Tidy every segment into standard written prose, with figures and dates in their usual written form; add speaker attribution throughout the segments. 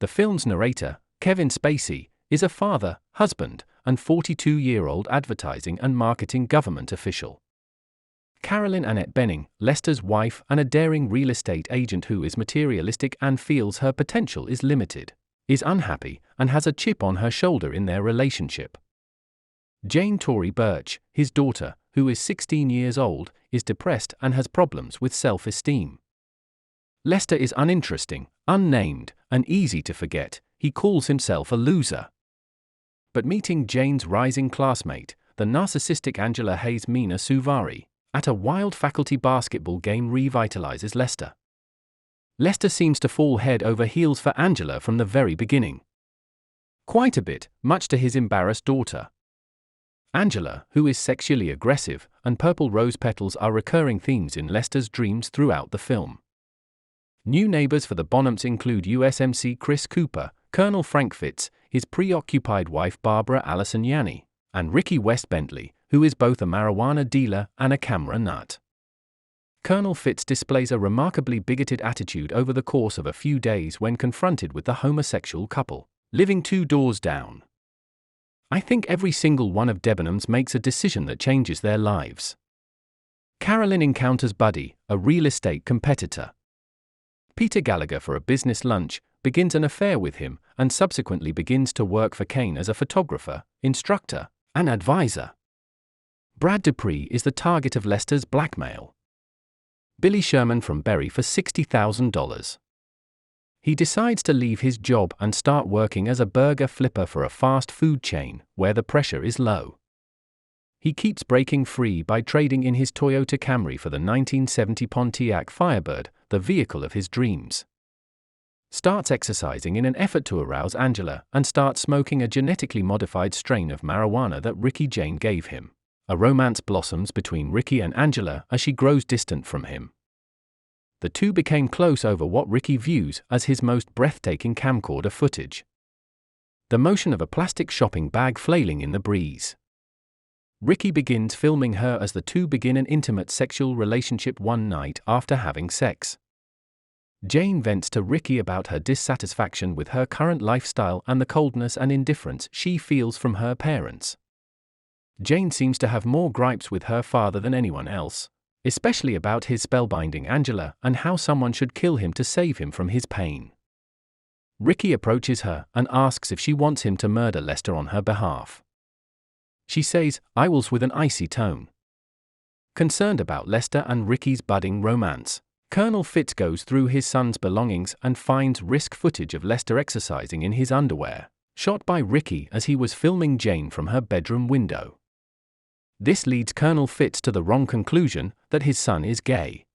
Speaker 1: The film's narrator, Kevin Spacey, is a father, husband, and 42-year-old advertising and marketing government official. Carolyn Annette Bening, Lester's wife and a daring real estate agent who is materialistic and feels her potential is limited, is unhappy and has a chip on her shoulder in their relationship. Jane Tory Burch, his daughter, who is 16 years old, is depressed and has problems with self-esteem. Lester is uninteresting, unnamed, and easy to forget. He calls himself a loser. But meeting Jane's rising classmate, the narcissistic Angela Hayes Mina Suvari, at a wild faculty basketball game revitalizes Lester. Lester seems to fall head over heels for Angela from the very beginning. Quite a bit, much to his embarrassed daughter. Angela, who is sexually aggressive, and purple rose petals are recurring themes in Lester's dreams throughout the film. New neighbors for the Bonhams include USMC Chris Cooper, Colonel Frank Fitz, his preoccupied wife Barbara Allison Yanni, and Ricky West Bentley, who is both a marijuana dealer and a camera nut. Colonel Fitz displays a remarkably bigoted attitude over the course of a few days when confronted with the homosexual couple, living 2 doors down. I think every single one of Debenhams makes a decision that changes their lives. Carolyn encounters Buddy, a real estate competitor. Peter Gallagher, for a business lunch, begins an affair with him and subsequently begins to work for Kane as a photographer, instructor, and advisor. Brad Dupree is the target of Lester's blackmail. Billy Sherman from Berry for $60,000. He decides to leave his job and start working as a burger flipper for a fast food chain, where the pressure is low. He keeps breaking free by trading in his Toyota Camry for the 1970 Pontiac Firebird, the vehicle of his dreams. Starts exercising in an effort to arouse Angela, and starts smoking a genetically modified strain of marijuana that Ricky Jane gave him. A romance blossoms between Ricky and Angela as she grows distant from him. The two became close over what Ricky views as his most breathtaking camcorder footage. The motion of a plastic shopping bag flailing in the breeze. Ricky begins filming her as the two begin an intimate sexual relationship one night after having sex. Jane vents to Ricky about her dissatisfaction with her current lifestyle and the coldness and indifference she feels from her parents. Jane seems to have more gripes with her father than anyone else, especially about his spellbinding Angela and how someone should kill him to save him from his pain. Ricky approaches her and asks if she wants him to murder Lester on her behalf. She says, "I wills," with an icy tone. Concerned about Lester and Ricky's budding romance, Colonel Fitz goes through his son's belongings and finds risk footage of Lester exercising in his underwear, shot by Ricky as he was filming Jane from her bedroom window. This leads Colonel Fitz to the wrong conclusion that his son is gay.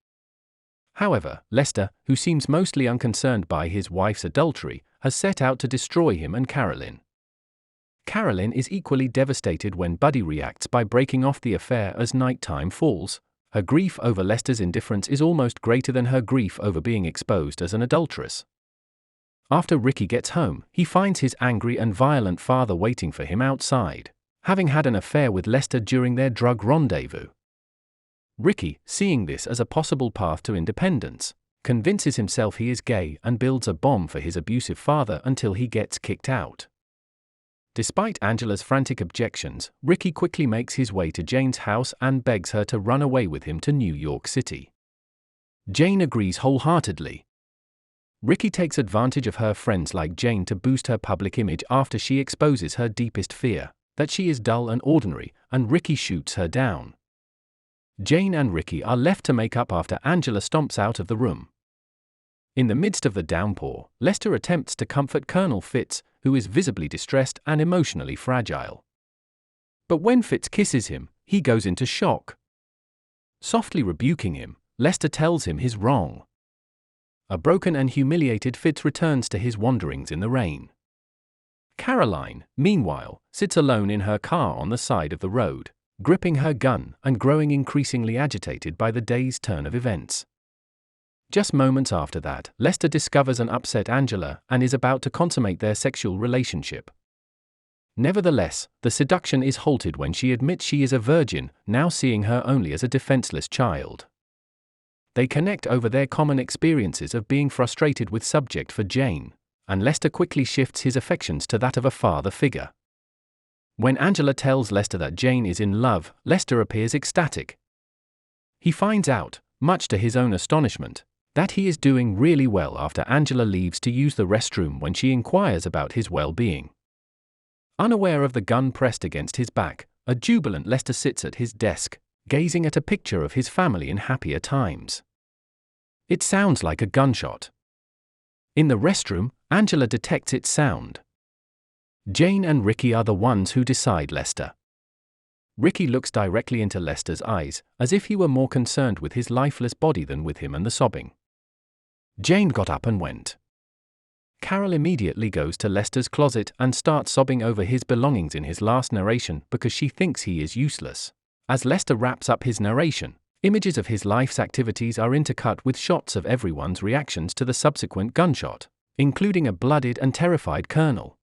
Speaker 1: However, Lester, who seems mostly unconcerned by his wife's adultery, has set out to destroy him and Carolyn. Carolyn is equally devastated when Buddy reacts by breaking off the affair as nighttime falls. Her grief over Lester's indifference is almost greater than her grief over being exposed as an adulteress. After Ricky gets home, he finds his angry and violent father waiting for him outside, having had an affair with Lester during their drug rendezvous. Ricky, seeing this as a possible path to independence, convinces himself he is gay and builds a bomb for his abusive father until he gets kicked out. Despite Angela's frantic objections, Ricky quickly makes his way to Jane's house and begs her to run away with him to New York City. Jane agrees wholeheartedly. Ricky takes advantage of her friends like Jane to boost her public image after she exposes her deepest fear, that she is dull and ordinary, and Ricky shoots her down. Jane and Ricky are left to make up after Angela stomps out of the room. In the midst of the downpour, Lester attempts to comfort Colonel Fitz, who is visibly distressed and emotionally fragile. But when Fitz kisses him, he goes into shock. Softly rebuking him, Lester tells him he's wrong. A broken and humiliated Fitz returns to his wanderings in the rain. Caroline, meanwhile, sits alone in her car on the side of the road, gripping her gun and growing increasingly agitated by the day's turn of events. Just moments after that, Lester discovers an upset Angela and is about to consummate their sexual relationship. Nevertheless, the seduction is halted when she admits she is a virgin, now seeing her only as a defenseless child. They connect over their common experiences of being frustrated with subject for Jane, and Lester quickly shifts his affections to that of a father figure. When Angela tells Lester that Jane is in love, Lester appears ecstatic. He finds out, much to his own astonishment, that he is doing really well after Angela leaves to use the restroom when she inquires about his well-being. Unaware of the gun pressed against his back, a jubilant Lester sits at his desk, gazing at a picture of his family in happier times. It sounds like a gunshot. In the restroom, Angela detects its sound. Jane and Ricky are the ones who decide Lester. Ricky looks directly into Lester's eyes, as if he were more concerned with his lifeless body than with him and the sobbing. Jane got up and went. Carol immediately goes to Lester's closet and starts sobbing over his belongings in his last narration because she thinks he is useless. As Lester wraps up his narration, images of his life's activities are intercut with shots of everyone's reactions to the subsequent gunshot, including a bloodied and terrified Colonel.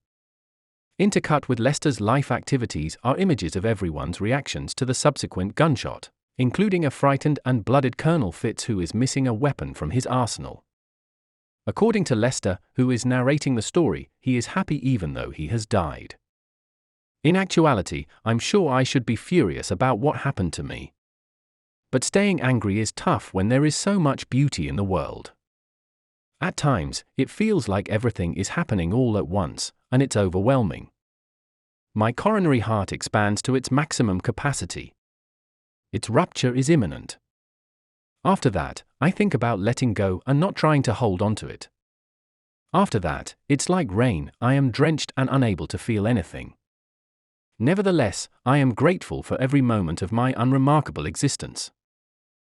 Speaker 1: Intercut with Lester's life activities are images of everyone's reactions to the subsequent gunshot, including a frightened and blooded Colonel Fitz who is missing a weapon from his arsenal. According to Lester, who is narrating the story, he is happy even though he has died. In actuality, I'm sure I should be furious about what happened to me. But staying angry is tough when there is so much beauty in the world. At times, it feels like everything is happening all at once, and it's overwhelming. My coronary heart expands to its maximum capacity. Its rupture is imminent. After that, I think about letting go and not trying to hold on to it. After that, it's like rain, I am drenched and unable to feel anything. Nevertheless, I am grateful for every moment of my unremarkable existence.